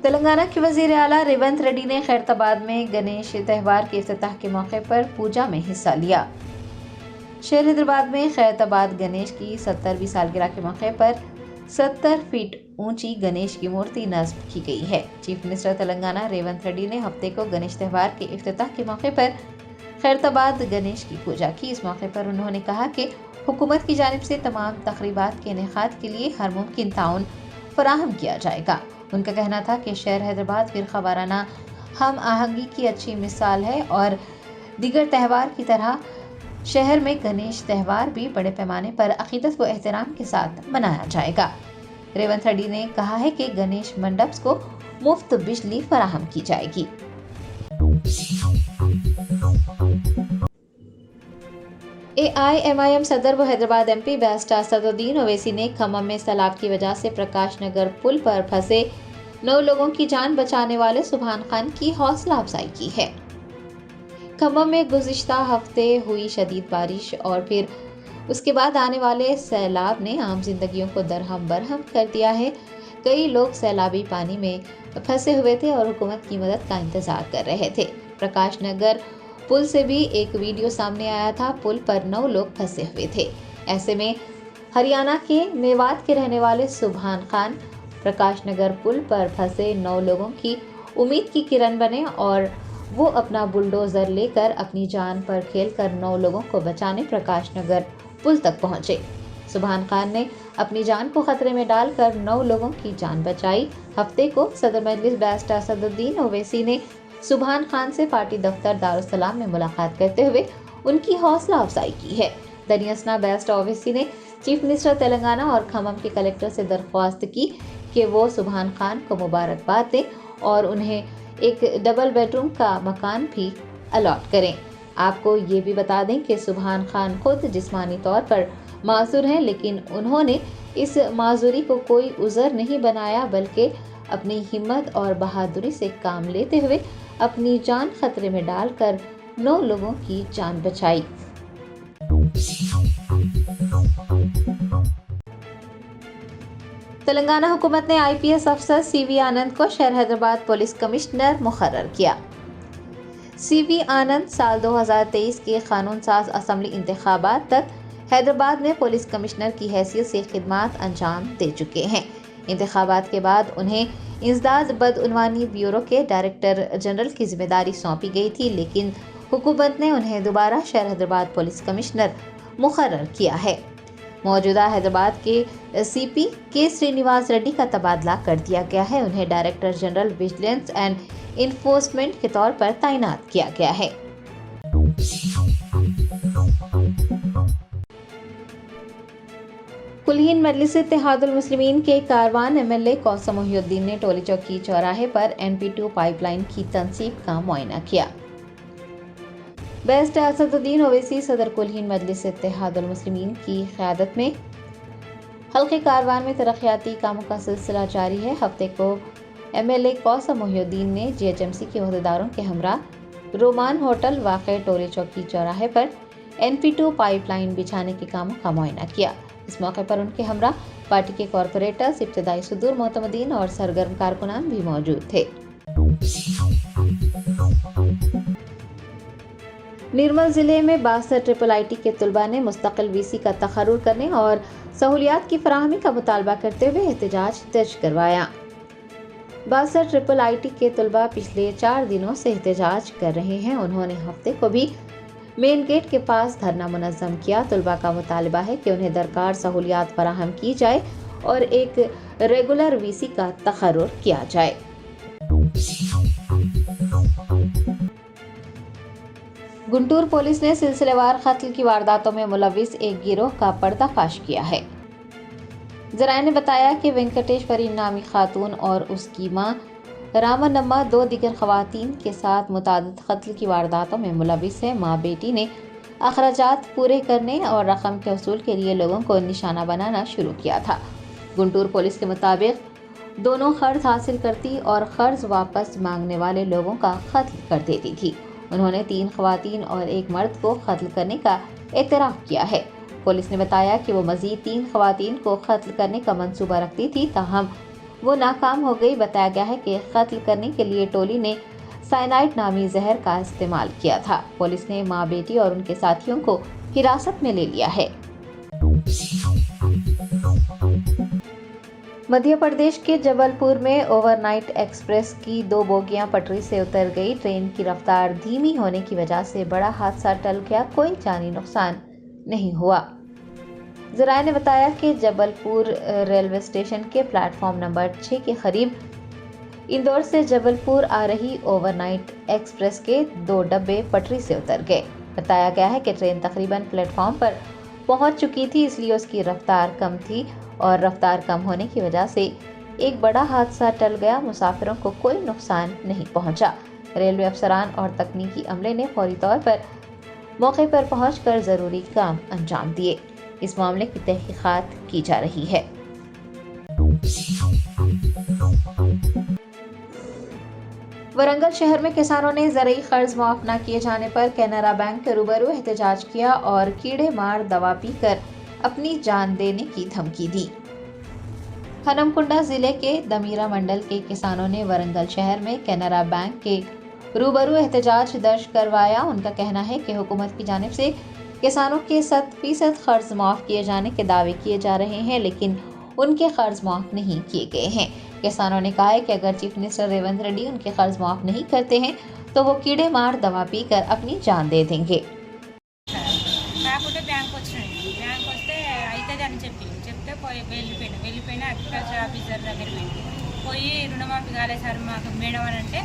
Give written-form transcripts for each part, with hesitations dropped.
تلنگانہ کے وزیر اعلیٰ ریونت ریڈی نے خیرتآباد میں گنیش تہوار کے افتتاح کے موقع پر پوجا میں حصہ لیا۔ شہر حیدرآباد میں خیرتآباد گنیش کی 70ویں سالگرہ کے موقع پر 70 فٹ اونچی گنیش کی مورتی نصب کی گئی ہے۔ چیف منسٹر تلنگانہ ریونت ریڈی نے ہفتے کو گنیش تہوار کے افتتاح کے موقع پر خیرتآباد گنیش کی پوجا کی۔ اس موقع پر انہوں نے کہا کہ حکومت کی جانب سے تمام تقریبات کے انعقاد کے لیے ہر ممکن تعاون فراہم کیا جائے گا۔ ان کا کہنا تھا کہ شہر حیدرآباد فرقہ وارانہ ہم آہنگی کی اچھی مثال ہے اور دیگر تہوار کی طرح شہر میں گنیش تہوار بھی بڑے پیمانے پر عقیدت و احترام کے ساتھ منایا جائے گا۔ ریونت ریڈی نے کہا ہے کہ گنیش منڈپس کو مفت بجلی فراہم کی جائے گی۔ AIMIM صدر و حیدرآباد MP بیرسٹر اسدالدین اویسی نے کھمم میں سیلاب کی وجہ سے پرکاش نگر پل پر پھنسے 9 لوگوں کی جان بچانے والے سبحان خان کی حوصلہ افزائی کی ہے۔ کھمم میں گزشتہ ہفتے ہوئی شدید بارش اور پھر اس کے بعد آنے والے سیلاب نے عام زندگیوں کو درہم برہم کر دیا ہے۔ کئی لوگ سیلابی پانی میں پھنسے ہوئے تھے اور حکومت کی مدد کا انتظار کر رہے تھے۔ پرکاش نگر پل سے بھی ایک ویڈیو سامنے آیا تھا۔ پل پر 9 لوگ پھنسے ہوئے تھے۔ ایسے میں ہریانہ کے میوات کے رہنے والے سبحان خان پرکاش نگر پل پر پھنسے 9 لوگوں کی امید کی کرن بنے اور وہ اپنا بلڈوزر لے کر اپنی جان پر کھیل کر 9 لوگوں کو بچانے پرکاش نگر پل تک پہنچے۔ سبحان خان نے اپنی جان کو خطرے میں ڈال کر 9 لوگوں کی جان بچائی۔ ہفتے کو صدر مجلس بیرسٹر اسدالدین اویسی نے سبحان خان سے پارٹی دفتر دارالسلام میں ملاقات کرتے ہوئے ان کی حوصلہ افزائی کی ہے۔ دریں اثنا بیرسٹر اویسی نے چیف منسٹر تلنگانہ اور کھمم کے کلکٹر سے درخواست کی کہ وہ سبحان خان کو مبارکباد دیں اور انہیں ایک ڈبل بیڈ روم کا مکان بھی الاٹ کریں۔ آپ کو یہ بھی بتا دیں کہ سبحان خان خود جسمانی طور پر معذور ہیں، لیکن انہوں نے اس معذوری کو کوئی عذر نہیں بنایا بلکہ اپنی ہمت اور بہادری سے کام لیتے ہوئے اپنی جان خطرے میں ڈال کر 9 لوگوں کی جان بچائی۔ تلنگانہ حکومت نے IPS افسر CV آنند کو شہر حیدرآباد پولیس کمشنر مقرر کیا۔ CV آنند سال 2023 کے قانون ساز اسمبلی انتخابات تک حیدرآباد میں پولیس کمشنر کی حیثیت سے خدمات انجام دے چکے ہیں۔ انتخابات کے بعد انہیں انسداد بدعنوانی بیورو کے ڈائریکٹر جنرل کی ذمہ داری سونپی گئی تھی، لیکن حکومت نے انہیں دوبارہ شہر حیدرآباد پولیس کمشنر مقرر کیا ہے۔ موجودہ حیدرآباد کے CP کے سرینیواس ریڈی کا تبادلہ کر دیا گیا ہے۔ انہیں director general vigilance and enforcement کے طور پر تعینات کیا گیا ہے۔ کلہین مجلس اتحاد المسلمین کے کاروان MLA کوثر محی الدین نے ٹولی چوکی چوراہے پر NP2 پائپ لائن کی تنصیب کا معائنہ کیا۔ بیرسٹر اسدالدین اویسی صدر کلہین مجلس اتحاد المسلمین کی قیادت میں حلقے کاروان میں ترقیاتی کاموں کا سلسلہ جاری ہے۔ ہفتے کو MLA کوثر محی الدین نے GHMC کے عہدیداروں کے ہمراہ رومان ہوٹل واقع ٹولی چوکی چوراہے پر NP2 پائپ لائن بچھانے کے کاموں کا معائنہ کیا۔ اس موقع پر ان کے ہمراہ پارٹی کے کارپوریٹرز، ابتدائی صدور معتمدین اور سرگرم کارکنان بھی موجود تھے۔ نرمل ضلع میں 62 IIT کے طلباء نے مستقل VC کا تقرر کرنے اور سہولیات کی فراہمی کا مطالبہ کرتے ہوئے احتجاج درج کروایا۔ 62 IIT کے طلباء پچھلے 4 دنوں سے احتجاج کر رہے ہیں۔ انہوں نے ہفتے کو بھی مین گیٹ کے پاس دھرنا منظم کیا۔ طلباء کا مطالبہ ہے کہ انہیں درکار سہولیات فراہم کی جائے اور ایک ریگولر VC کا تقرر کیا جائے۔ گنٹور پولیس نے سلسلہ وار قتل کی وارداتوں میں ملوث ایک گروہ کا پردہ فاش کیا ہے۔ ذرائع نے بتایا کہ وینکٹیشوری نامی خاتون اور اس کی ماں رامنما 2 دیگر خواتین کے ساتھ متعدد قتل کی وارداتوں میں ملوث ہے۔ ماں بیٹی نے اخراجات پورے کرنے اور رقم کے حصول کے لیے لوگوں کو نشانہ بنانا شروع کیا تھا۔ گنٹور پولیس کے مطابق دونوں قرض حاصل کرتی اور قرض واپس مانگنے والے لوگوں کا قتل کر دیتی تھی۔ انہوں نے 3 خواتین اور 1 مرد کو قتل کرنے کا اعتراف کیا ہے۔ پولیس نے بتایا کہ وہ مزید 3 خواتین کو قتل کرنے کا منصوبہ رکھتی تھی، تاہم वो नाकाम हो गई। बताया गया है कि कत्ल करने के लिए टोली ने साइनाइड नामी जहर का इस्तेमाल किया था। पुलिस ने मां, बेटी और उनके साथियों को हिरासत में ले लिया है। मध्य प्रदेश के जबलपुर में ओवरनाइट एक्सप्रेस की 2 बोगियां पटरी से उतर गई। ट्रेन की रफ्तार धीमी होने की वजह से बड़ा हादसा टल गया, कोई जानी नुकसान नहीं हुआ। ज़राए ने बताया कि जबलपुर रेलवे स्टेशन के प्लेटफॉर्म नंबर 6 के करीब इंदौर से जबलपुर आ रही ओवरनाइट एक्सप्रेस के 2 डब्बे पटरी से उतर गए। बताया गया है कि ट्रेन तकरीबन प्लेटफॉर्म पर पहुंच चुकी थी, इसलिए उसकी रफ्तार कम थी और रफ्तार कम होने की वजह से एक बड़ा हादसा टल गया। मुसाफिरों को कोई नुकसान नहीं पहुंचा। रेलवे अफसरान और तकनीकी अमले ने फौरी तौर पर मौके पर पहुंचकर जरूरी काम अंजाम दिए। इस मामले की तहकीकात की जा रही है। वरंगल शहर में किसानों ने ज़रूरी कर्ज माफ न किए जाने पर कैनरा बैंक के रूबरू एहतजाज किया और कीड़े मार दवा पीकर अपनी जान देने की धमकी दी। हनमकुंडा जिले के दमीरा मंडल के किसानों ने वरंगल शहर में कैनरा बैंक के रूबरू एहतजाज दर्ज करवाया। उनका कहना है कि हुकूमत की जानिब से किसानों के 100% कर्ज माफ किए जाने के दावे किए जा रहे हैं, लेकिन उनके कर्ज माफ नहीं किए गए हैं। किसानों ने कहा है कि अगर चीफ मिनिस्टर रेवंत रेड्डी उनके कर्ज माफ नहीं करते हैं तो वो कीड़े मार दवा पीकर अपनी जान दे देंगे। రుణమాఫీ కాలేదు సార్ మాకు మేడం అని అంటే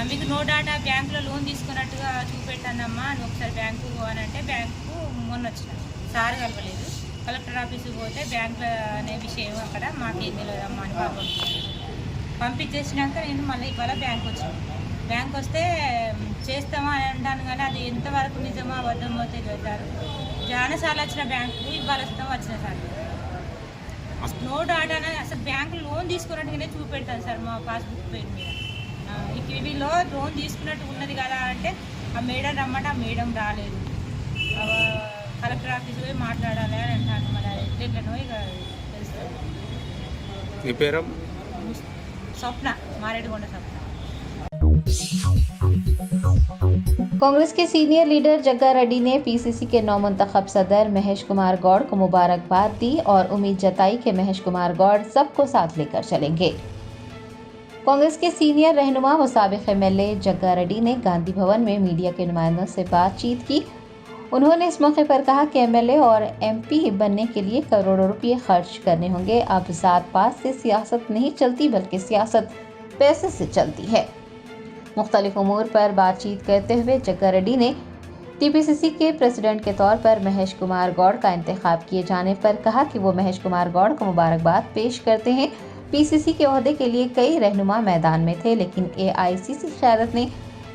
మీకు నో డాటా బ్యాంకులో లోన్ తీసుకున్నట్టుగా చూపెట్టానమ్మా అని ఒకసారి బ్యాంకు అని అంటే బ్యాంకు మొన్న వచ్చిన సార్ కలపలేదు. కలెక్టర్ ఆఫీస్కి పోతే బ్యాంకులో అనే విషయం అక్కడ మాకేం తెలియదమ్మా అని బాబు పంపించేసినాక నేను మళ్ళీ ఇవాళ బ్యాంకు వచ్చాను. బ్యాంక్ వస్తే చేస్తామా అని అంటాను, కానీ అది ఎంతవరకు నిజమో అబద్ధమో తెలియదు సార్. చాలాసార్లు వచ్చిన బ్యాంకు ఇవాళ వస్తాం వచ్చిన సార్ నో డాటా అసలు బ్యాంకు లోన్ తీసుకున్నట్టుగానే చూపెడతాను సార్ మా పాస్బుక్ పేరు మీద. ఈ టీవీలో లోన్ తీసుకున్నట్టు ఉన్నది కదా అంటే ఆ మేడం రమ్మంటే ఆ మేడం రాలేదు. కలెక్టర్ ఆఫీస్ పోయి మాట్లాడాలి అని అంటాను. మరి ఎట్లెట్లనో ఇక తెలుస్తుంది. స్వప్న మారేడుగొండ స్వప్న. कांग्रेस के सीनियर लीडर जग्गा रेड्डी ने पीसीसी के नौ मुंतखब सदर महेश कुमार गौड़ को मुबारकबाद दी और उम्मीद जताई कि महेश कुमार गौड़ सबको साथ लेकर चलेंगे। कांग्रेस के सीनियर रहनुमा व साबिक एमएलए जग्गा रेड्डी ने गांधी भवन में मीडिया के नुमाइंदों से बातचीत की। उन्होंने इस मौके पर कहा कि एमएलए और एमपी बनने के लिए करोड़ों रुपये खर्च करने होंगे। अब जात पात से सियासत नहीं चलती, बल्कि सियासत पैसे से चलती है। मुख्तलिफ उमूर पर बातचीत करते हुए जग्गा रेड्डी ने टीपीसीसी के प्रेसिडेंट के तौर पर महेश कुमार गौड़ का इंतखाब किए जाने पर कहा कि वो महेश कुमार गौड़ को मुबारकबाद पेश करते हैं। पीसीसी के ओहदे के लिए कई रहनुमा मैदान में थे, लेकिन एआईसीसी क़यादत ने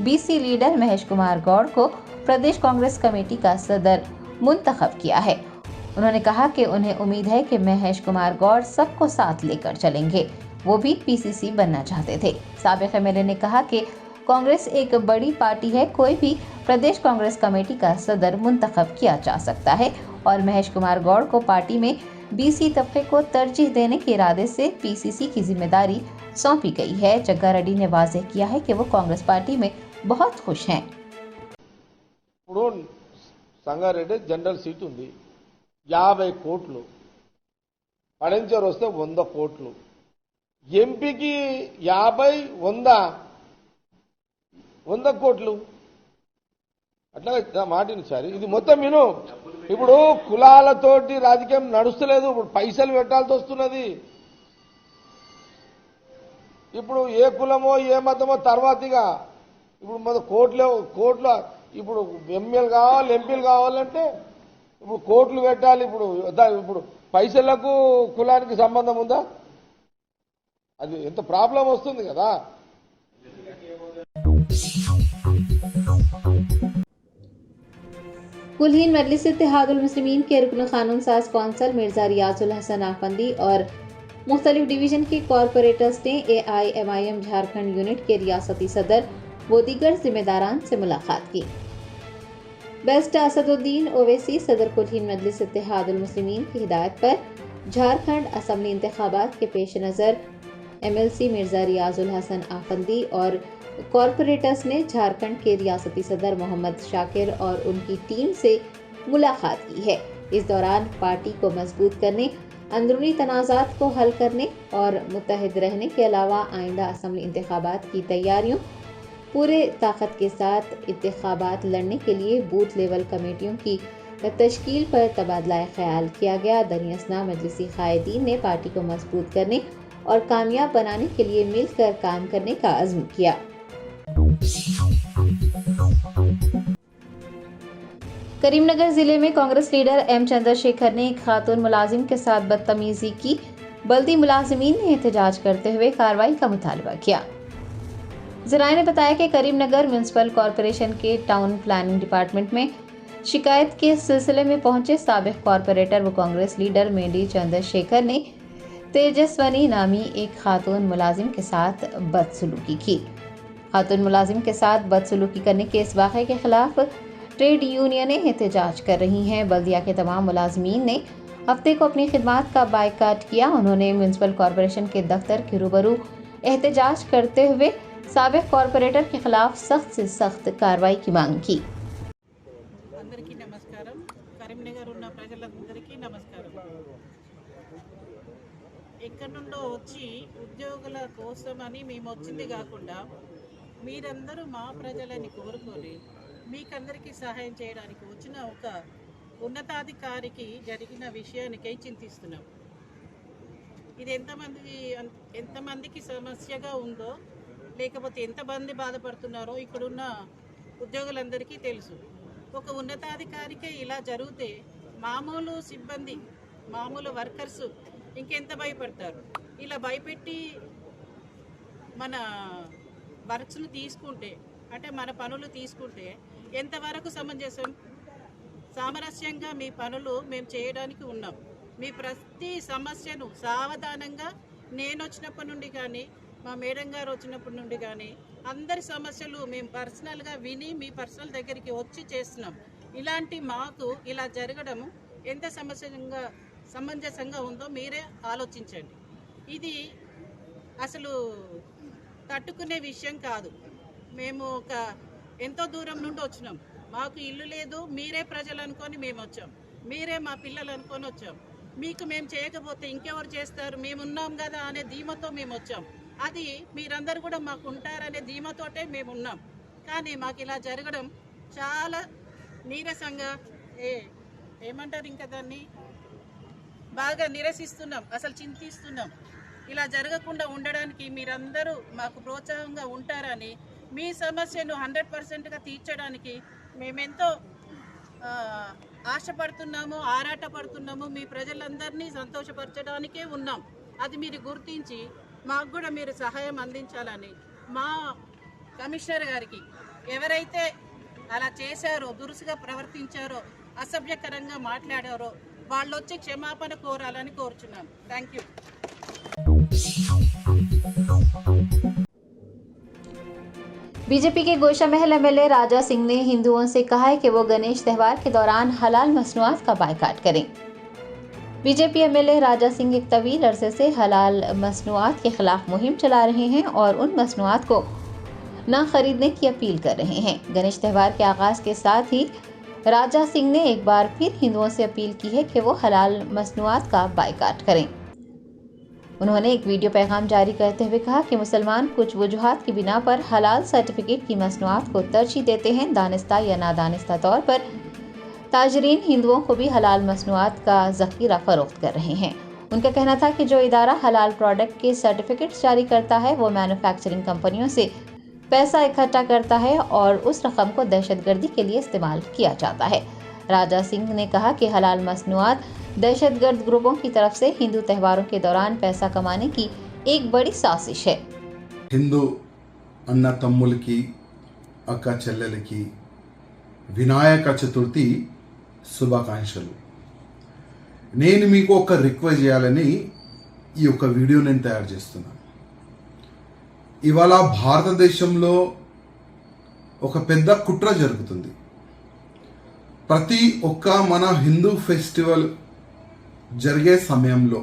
बीसी लीडर महेश कुमार गौड़ को प्रदेश कांग्रेस कमेटी का सदर मुंतखब किया है। उन्होंने कहा कि उन्हें उम्मीद है कि महेश कुमार गौड़ सबको साथ लेकर चलेंगे। वो भी पीसीसी बनना चाहते थे। साबिक एमएलए ने कहा कि कांग्रेस एक बड़ी पार्टी है, कोई भी प्रदेश कांग्रेस कमेटी का सदर मुंतखब किया जा सकता है और महेश कुमार गौड़ को पार्टी में बीसी तबके को तरजीह देने के इरादे से पीसीसी की जिम्मेदारी सौंपी गई है। जग्गा रेड्डी ने वाज़ेह किया है कि वो कांग्रेस पार्टी में बहुत खुश हैं। సంగారెడ్డి జనరల్ సీట్ ఉంది, 50 కోట్లు, పడంచేరు వస్తే 100 కోట్లు, ఎంపీకి 100 కోట్లు, అట్లా మాటించారు. ఇది మొత్తం విను. ఇప్పుడు కులాలతోటి రాజకీయం నడుస్తలేదు, ఇప్పుడు పైసలు పెట్టాల్సి వస్తున్నది. ఇప్పుడు ఏ కులమో ఏ మతమో తర్వాతిగా ఇప్పుడు మన కోట్ల ఇప్పుడు ఎమ్మెల్యేలు కావాలి, ఎంపీలు కావాలంటే ఇప్పుడు కోట్లు పెట్టాలి. ఇప్పుడు పైసలకు కులానికి సంబంధం ఉందా? అది ఎంత ప్రాబ్లం వస్తుంది కదా. कुलहीन मजलिस इत्तेहादुल मुस्लिमीन के रुकन कानून साज कौंसल मिर्जा रियाजुल हसन आफंदी और मुख्तलिफ डिवीजन के कॉरपोरेटर्स ने AIMIM झारखंड यूनिट के रियासती सदर व दीगर जिम्मेदारान से मुलाकात की। बेस्ट असदुद्दीन ओवैसी सदर कुलहीन मजलिस इत्तेहादुल मुस्लिमीन की हिदायत पर झारखंड असम्बली इंतखाबात के पेश नज़र MLC मिर्जा रियाजुल हसन आफंदी और कॉरपोरेटर्स ने झारखंड के रियासती सदर मोहम्मद शाकिर और उनकी टीम से मुलाकात की है। इस दौरान पार्टी को मजबूत करने, अंदरूनी तनाज़ात को हल करने और मुत्तहिद रहने के अलावा आइंदा असम्बली इंतखाबात की तैयारियों, पूरे ताकत के साथ इंतखाबात लड़ने के लिए बूथ लेवल कमेटियों की तश्कील पर तबादला ख्याल किया गया। दरियासना मजलिसी कायदीन ने पार्टी को मजबूत करने और कामयाब बनाने के लिए मिलकर काम करने का अज़्म किया। करीमनगर जिले में कांग्रेस लीडर एम चंद्रशेखर ने एक खातून मुलाजिम के साथ बदतमीजी की। बल्दी मुलाजिमीन ने एहतजाज करते हुए कार्रवाई का मुतालबा किया। ज़राए ने बताया कि करीमनगर म्यूनसिपल कॉरपोरेशन के टाउन प्लानिंग डिपार्टमेंट में शिकायत के सिलसिले में पहुंचे साबिक कॉरपोरेटर व कांग्रेस लीडर मेंढी चंद्रशेखर ने तेजस्वनी नामी एक खातून मुलाजिम के साथ बदसलूकी की। खातून मुलाजिम के साथ बदसलूकी करने के इस वाक़े के खिलाफ ट्रेड यूनियनें एहतजाज कर रही हैं। बल्दिया के तमाम मुलाजमीन ने हफ्ते को अपनी खिदमात का बायकाट किया। उन्होंने म्यूनसिपल कॉरपोरेशन के दफ्तर के रूबरू एहतजाज करते हुए साबिक कॉरपोरेटर के खिलाफ सख्त से सख्त कार्रवाई की मांग की। అందరికీ నమస్కారం। కరీంనగర్ ఉన్న ప్రజలందరికీ నమస్కారం। ఎక్కడి నుండో వచ్చి ఉద్యోగుల కోసమని మేము వచ్చింది కాకుండా మీరందరూ మా ప్రజలని కోరుకొని మీకందరికీ సహాయం చేయడానికి వచ్చిన ఒక ఉన్నతాధికారికి జరిగిన విషయానికై చింతిస్తున్నాం. ఇది ఎంతమందికి సమస్యగా ఉందో లేకపోతే ఎంతమంది బాధపడుతున్నారో ఇక్కడున్న ఉద్యోగులందరికీ తెలుసు. ఒక ఉన్నతాధికారికే ఇలా జరిగితే మామూలు సిబ్బంది, మామూలు వర్కర్స్ ఇంకెంత భయపడతారు. ఇలా భయపెట్టి మన వర్క్స్ను తీసుకుంటే, అంటే మన పనులు తీసుకుంటే ఎంతవరకు సమంజసం? సామరస్యంగా మీ పనులు మేము చేయడానికి ఉన్నాం. మీ ప్రతి సమస్యను సావధానంగా నేను వచ్చినప్పటి నుండి కానీ మా మేడం గారు వచ్చినప్పటి నుండి కానీ అందరి సమస్యలు మేము పర్సనల్గా విని మీ పర్సనల్ దగ్గరికి వచ్చి చేస్తున్నాం. ఇలాంటి మాకు ఇలా జరగడం ఎంత సమంజసంగా ఉందో మీరే ఆలోచించండి. ఇది అసలు తట్టుకునే విషయం కాదు. మేము ఎంతో దూరం నుండి వచ్చినాం. మాకు ఇల్లు లేదు, మీరే ప్రజలు అనుకొని మేము వచ్చాం, మీరే మా పిల్లలు అనుకొని వచ్చాం. మీకు మేము చేయకపోతే ఇంకెవరు చేస్తారు, మేమున్నాం కదా అనే ధీమతో మేము వచ్చాం. అది మీరందరూ కూడా మాకు ఉంటారనే ధీమతోటే మేము ఉన్నాం. కానీ మాకు ఇలా జరగడం చాలా నీరసంగా, ఏమంటారు ఇంకా దాన్ని, బాగా నిరసిస్తున్నాం, అసలు చింతిస్తున్నాం. ఇలా జరగకుండా ఉండడానికి మీరందరూ మాకు ప్రోత్సాహంగా ఉంటారని, మీ సమస్యను 100%గా తీర్చడానికి మేమెంతో ఆశపడుతున్నాము, ఆరాటపడుతున్నాము. మీ ప్రజలందరినీ సంతోషపరచడానికే ఉన్నాం. అది మీరు గుర్తించి మాకు కూడా మీరు సహాయం అందించాలని మా కమిషనర్ గారికి, ఎవరైతే అలా చేశారో, దురుసుగా ప్రవర్తించారో, అసభ్యకరంగా మాట్లాడారో వాళ్ళు వచ్చి క్షమాపణ కోరాలని కోరుచున్నాం. Thank you. बीजेपी के गोशा महल MLA राजा सिंह ने हिंदुओं से कहा है कि वो गणेश त्यौहार के दौरान हलाल मसनूआत का बायकाट करें। बीजेपी MLA राजा सिंह एक तवील अरसे से हलाल मसनूआत के खिलाफ मुहिम चला रहे हैं और उन मसनूआत को न खरीदने की अपील कर रहे हैं। गणेश त्यौहार के आगाज़ के साथ ही राजा सिंह ने एक बार फिर हिंदुओं से अपील की है कि वो हलाल मसनूआत का बायकाट करें। उन्होंने एक वीडियो पैगाम जारी करते हुए कहा कि मुसलमान कुछ वजूहात की बिना पर हलाल सर्टिफिकेट की मसनूआत को तरजीह देते हैं। दानिस्ता या नादानिस्ता तौर पर ताजरीन हिंदुओं को भी हलाल मसनूआत का ज़ख़ीरा फ़रोख्त कर रहे हैं। उनका कहना था कि जो इदारा हलाल प्रोडक्ट के सर्टिफिकेट्स जारी करता है वो मैन्युफैक्चरिंग कंपनियों से पैसा इकट्ठा करता है और उस रकम को दहशतगर्दी के लिए इस्तेमाल किया जाता है। राजा सिंह ने कहा कि हलाल मसनूआत दहशतगर्द ग्रुपों की तरफ से हिंदू त्योहारों के दौरान पैसा कमाने की एक बड़ी साजिश है। हिंदू अन्न तम्मुलकी अक्का చెల్లెలకి వినాయక చతుర్థి శుభాకాంక్షలు. నేను మీకు ఒక రిక్వెస్ట్ చేయాలని ఈ యొక్క వీడియో నేను తయారు చేస్తున్నాను. ఇవాళ భారతదేశంలో ఒక పెద్ద కుట్ర జరుగుతుంది. ప్రతి ఒక్క మన హిందూ ఫెస్టివల్ జరిగే సమయంలో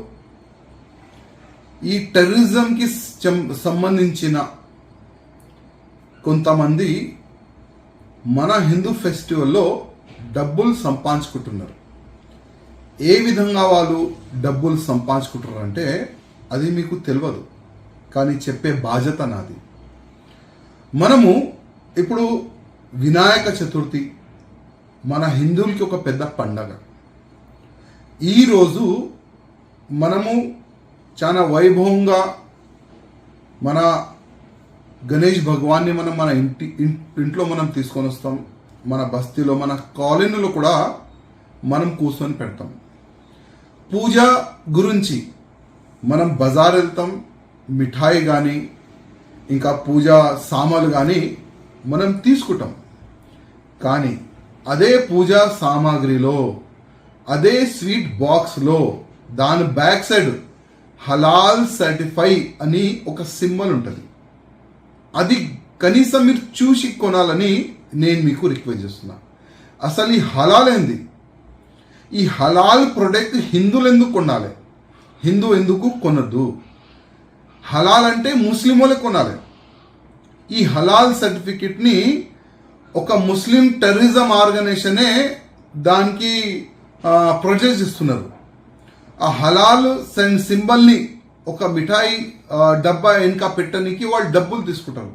ఈ టెర్రరిజంకి సంబంధించిన కొంతమంది మన హిందూ ఫెస్టివల్లో డబ్బులు సంపాదించుకుంటున్నారు. ఏ విధంగా వాళ్ళు డబ్బులు సంపాదించుకుంటున్నారు అంటే అది మీకు తెలియదు, కానీ చెప్పే బాధ్యత నాది. మనము ఇప్పుడు వినాయక చతుర్థి మన హిందువులకి ఒక పెద్ద పండగ. ఈరోజు మనము చాలా వైభవంగా మన గణేష్ భగవాన్ని మన ఇంట్లో మనం తీసుకొని వస్తాం. మన బస్తీలో మన కాలనీలో కూడా మనం కూర్చొని పెడతాం. పూజ గురించి మనం బజార్ వెళ్తాం, మిఠాయి కానీ ఇంకా పూజా సామాన్లు కానీ మనం తీసుకుంటాం. కానీ అదే పూజా సామాగ్రిలో అదే స్వీట్ బాక్స్లో దాని బ్యాక్ సైడ్ హలాల్ సర్టిఫై అని ఒక సింబల్ ఉంటుంది. అది కనీసం మీరు చూసి కొనాలని నేను మీకు రిక్వెస్ట్ చేస్తున్నా. అసలు ఈ హలాల్ ఏంది? ఈ హలాల్ ప్రొడక్ట్ హిందువులు ఎందుకు కొనాలి? హిందూ ఎందుకు కొనద్దు? హలాల్ అంటే ముస్లిం వాళ్ళే కొనాలి. ఈ హలాల్ సర్టిఫికెట్ని ఒక ముస్లిం టెర్రరిజం ఆర్గనైజేషనే దానికి ప్రొజెక్ట్ ఇస్తున్నారు. ఆ హలాల్ సింబల్ని ఒక మిఠాయి డబ్బా వెనుక పెట్టడానికి వాళ్ళు డబ్బులు తీసుకుంటారు.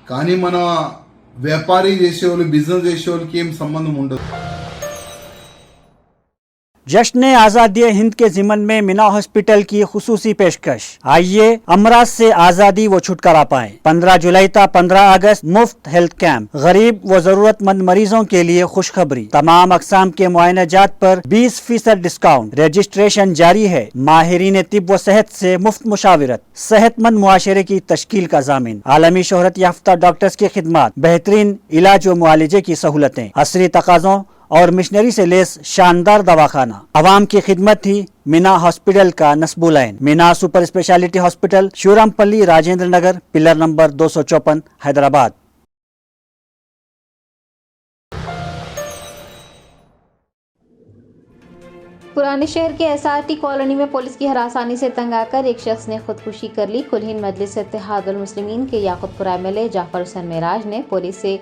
కానీ మన వ్యాపారీ చేసేవాళ్ళు, బిజినెస్ చేసేవాళ్ళకి ఏం సంబంధం ఉండదు. जश्न आज़ादी हिंद के ज़िमन में मीना हॉस्पिटल की खुसूसी पेशकश। आइए अमराज से आज़ादी व छुटकारा पाएं। 15 जुलाई तक 15 अगस्त मुफ्त हेल्थ कैंप। गरीब व जरूरतमंद मरीजों के लिए खुशखबरी। तमाम अक़साम के मुआयनाजात पर 20% डिस्काउंट। रजिस्ट्रेशन जारी है। माहिरीन तिब व सेहत से मुफ्त मुशावरत। सेहतमंद मुआशरे की तश्कील का ज़ामिन। आलमी शोहरत याफ्ता डॉक्टर्स की खिदमत। बेहतरीन इलाज व मुआलजे की सहूलतें। असरी तकाज़ों और मिशनरी से लेस शानदार दवाखाना। आवाम की खिदमत थी मीना हॉस्पिटल का नस्बुलैन। Meena super speciality hospital, Shivarampally, Rajendra Nagar, pillar number 254, Hyderabad. पुराने शहर के एसआरटी कॉलोनी में पुलिस की हरासानी से तंग आकर एक शख्स ने खुदकुशी कर ली। कुल हिंद मजलिस इत्तेहादुल मुस्लिमीन के याकूतपुरा एमएलए जाफर हुसैन मेराज ने पुलिस से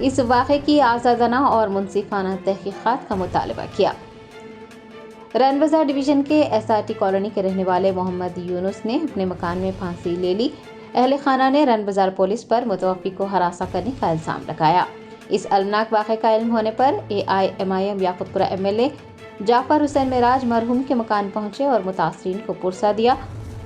इस वाक़े की आज़ादाना और मुनसिफाना तहक़ीक़ात का मुतालबा किया। रन बाज़ार डिवीज़न के एसआरटी कॉलोनी के रहने वाले मोहम्मद यूनुस ने अपने मकान में फांसी ले ली। अहले खाना ने रन बाज़ार पुलिस पर मुतवफ़्फ़ी को हरासा करने का इल्ज़ाम लगाया। इस अलमनाक वाक़े का इल्म होने पर AIMIM याकूतपुरा एमएलए जाफर हुसैन मेराज मरहूम के मकान पहुंचे और मुतासरीन को पुरसा दिया।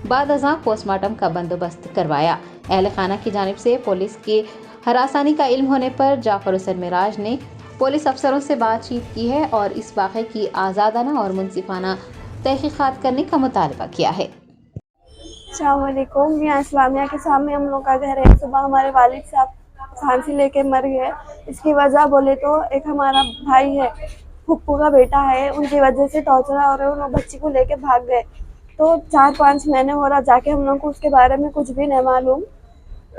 बाद अज़ां पोस्टमार्टम का बंदोबस्त करवाया। अहले खाना की जानिब से पुलिस की हरासानी का इल्म होने पर जाफर हुसैन मेराज ने पुलिस अफसरों से बातचीत की है और इस वाक़े की आज़ादाना और मुनसिफाना तहक़ीक़ात करने का मुतालबा किया है। अस्सलाम वालेकुम। यहाँ इस्लामिया के सामने हम लोग का घर है। सुबह हमारे वालिद साहब फांसी लेके मर गए। इसकी वजह बोले तो एक हमारा भाई है, फुप्पू का बेटा है, उनकी वजह से टॉर्चर हो रहे हैं। उन बच्ची को लेके भाग गए। तो 4-5 महीने हो रहा जाके हम लोग को उसके बारे में कुछ भी नहीं मालूम।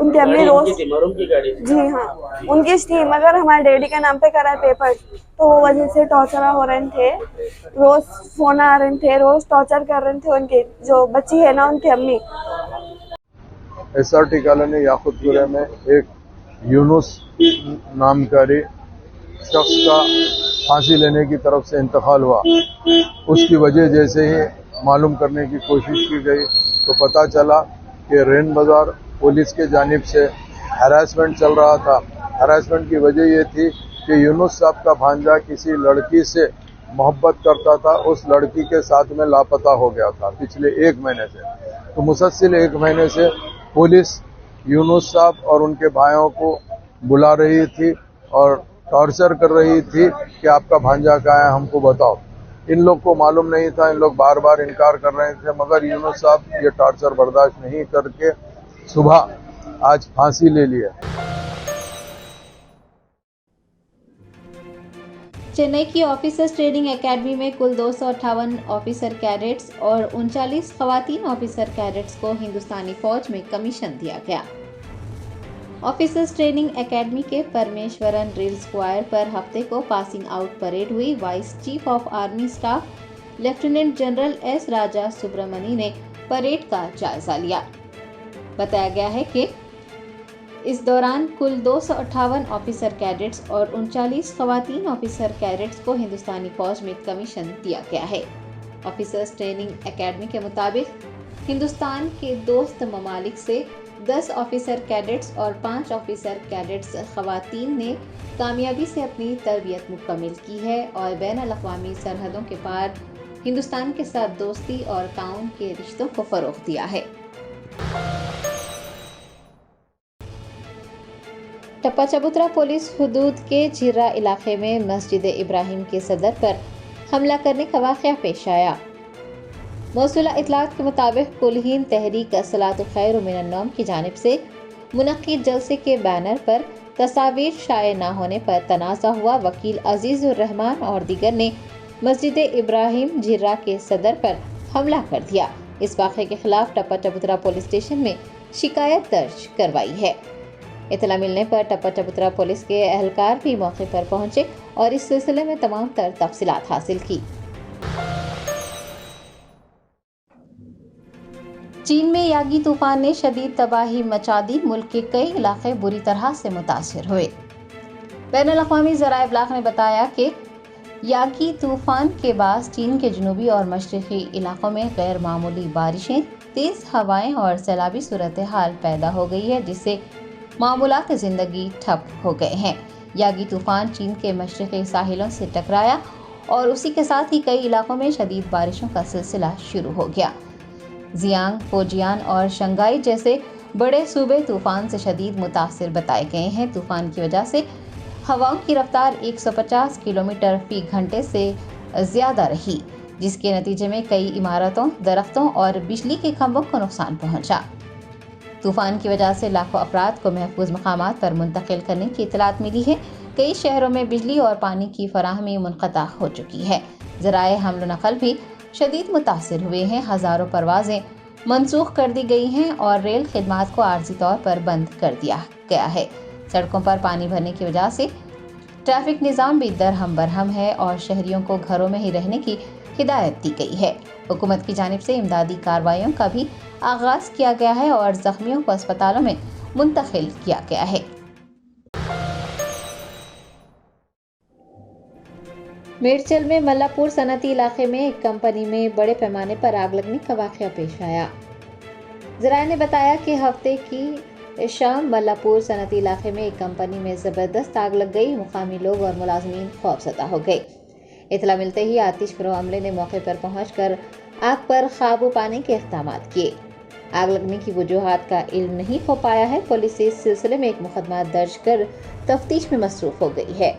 उनके अम्मी रोज जी हाँ उनकी थी, मगर हमारे डैडी के नाम पे करा है पेपर, तो वो वजह से टॉर्चर हो रहे थे। रोज फोन आ रहे थे, रोज टॉर्चर कर रहे थे। उनके जो बच्ची है ना, उनकी अम्मी। SRT कॉलोनी याकूतपुरा में एक यूनुस नामकारी शख्स का फांसी लेने की तरफ से इंतकाल हुआ। उसकी वजह जैसे ही मालूम करने की कोशिश की गई तो पता चला कि रेन बाजार पुलिस के जानिब से हैरेसमेंट चल रहा था। हैरेसमेंट की वजह ये थी कि यूनुस साहब का भांजा किसी लड़की से मोहब्बत करता था, उस लड़की के साथ में लापता हो गया था पिछले 1 महीने से। तो मुसलसल 1 महीने से पुलिस यूनुस साहब और उनके भाइयों को बुला रही थी और टॉर्चर कर रही थी कि आपका भांजा कहाँ है, हमको बताओ। इन लोग को मालूम नहीं था, इन लोग बार बार इनकार कर रहे थे, मगर यूनुस साहब ये टॉर्चर बर्दाश्त नहीं करके सुबह आज फांसी ले लिया। चेन्नई की ऑफिसर्स ट्रेनिंग एकेडमी में कुल 258 ऑफिसर कैडेट्स और 39 खवातीन ऑफिसर कैडेट्स को हिंदुस्तानी फौज में कमीशन दिया गया। ऑफिसर्स ट्रेनिंग एकेडमी के परमेश्वरन ड्रिल स्क्वायर पर हफ्ते को पासिंग आउट परेड हुई। Vice chief of army staff lieutenant general S राजा सुब्रमणी ने परेड का जायजा लिया। बताया गया है कि इस दौरान कुल 258 ऑफिसर कैडेट्स और 39 खवातीन ऑफिसर कैडेट्स को हिंदुस्तानी फौज में कमीशन दिया गया है। ऑफिसर्स ट्रेनिंग एकेडमी के मुताबिक हिंदुस्तान के दोस्त ममालिक से 10 ऑफिसर कैडेट्स और 5 ऑफिसर कैडेट्स खवातीन ने कामयाबी से अपनी तरबियत मुकम्मल की है और बैन-अल-अक़वामी सरहदों के पार हिंदुस्तान के साथ दोस्ती और ताउन के रिश्तों को फरोग़ दिया है। टप्पा चबूतरा पुलिस हुदूद के झिर्रा इलाके में मस्जिद इब्राहिम के सदर पर हमला करने का वाक़या पेश आया। मौसूला इतलात के मुताबिक कुलहीन तहरीक सलात खैर मिनन नौम की जानिब से मुनक्किद जलसे के बैनर पर तस्वीर शाये न होने पर तनाज़ा हुआ। वकील अजीज़ुर रहमान और दीगर ने मस्जिद इब्राहिम झिर्रा के सदर पर हमला कर दिया। इस वाक़े के खिलाफ टप्पा चबूतरा पुलिस स्टेशन में शिकायत दर्ज करवाई है। इतला मिलने पर टप्पा चबूतरा पुलिस के एहलकार भी मौके पर पहुंचे और इस सिलसिले में तमाम तर तफसीलात हासिल की। चीन में यागी तूफान ने शदीद तबाही मचा दी। मुल्क के कई इलाके बुरी तरह से मुतासिर हुए। बैनुल-अक़वामी ज़राए इब्लाग ने बताया कि यागी तूफान के बाद चीन के जनूबी और मशरक़ी इलाकों में गैर मामूली बारिशें, तेज़ हवाएं और सैलाबी सूरत हाल पैदा हो गई है, जिससे मामूलात ज़िंदगी ठप हो गए हैं। यागी तूफान चीन के मशरक़ी साहिलों से टकराया और उसी के साथ ही कई इलाकों में शदीद बारिशों का सिलसिला शुरू हो गया। जियांग, फोजियान और शंघाई जैसे बड़े सूबे तूफान से शदीद मुतासिर बताए गए हैं। तूफान की वजह से हवाओं की रफ्तार 150 किलोमीटर फी घंटे से ज़्यादा रही, जिसके नतीजे में कई इमारतों, दरख्तों और बिजली के खंभों को नुकसान पहुंचा। तूफान की वजह से लाखों अफराद को महफूज मकामात पर मुंतकिल करने की इतलात मिली है। कई शहरों में बिजली और पानी की फराहमी मुनक़ता हो चुकी है। ज़राए हमल नक़ल भी शदीद मुतासिर हुए हैं। हज़ारों परवाज़ें मनसूख कर दी गई हैं और रेल खिदमात को आर्जी तौर पर बंद कर दिया गया है। सड़कों पर पानी भरने की वजह से ट्रैफिक निज़ाम भी दरहम बरहम है और शहरियों को घरों में ही रहने की हिदायत दी गई है। हुकूमत की जानिब से इमदादी कार्रवाइयों का भी आगाज़ किया गया है और ज़ख्मियों को अस्पतालों में मुंतकिल किया गया है। मेरचल में मल्लापुर सनती इलाके में एक कंपनी में बड़े पैमाने पर आग लगने का वाक़या पेश आया। ज़राए ने बताया कि हफ्ते की शाम मल्लापुर सनती इलाके में एक कंपनी में ज़बरदस्त आग लग गई। मुकामी लोग और मुलाजमीन खौफज़दा हो गए। इतला मिलते ही आतिशफ़रो अमले ने मौके पर पहुंचकर आग पर काबू पाने के इक़दाम किए। आग लगने की वजूहात का इल्म नहीं हो पाया है। पुलिस इस सिलसिले में एक मुकदमा दर्ज कर तफ्तीश में मसरूफ़ हो गई है।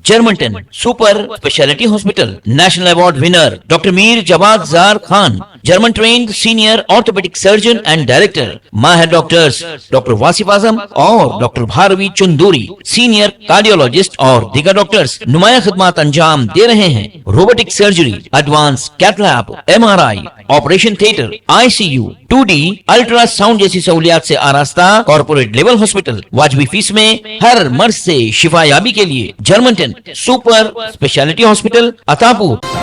जर्मनटन super speciality hospital national award winner doctor Mir Jawad Jar Khan, German trained senior orthopaedic surgeon and director, माहिर डॉक्टर्स डॉक्टर वासिफ आजम और doctor Bharvi Chanduri, senior cardiologist और दीगर डॉक्टर्स नुमाया खिदमत अंजाम दे रहे हैं। Robotic surgery, advance cath lab, MRI, operation theatre, ICU, 2D ultrasound जैसी सहूलियात से आरास्ता कॉर्पोरेट लेवल हॉस्पिटल। वाजबी फीस में हर मर्ज से शिफायाबी के लिए Germanton super speciality hospital, Attapur.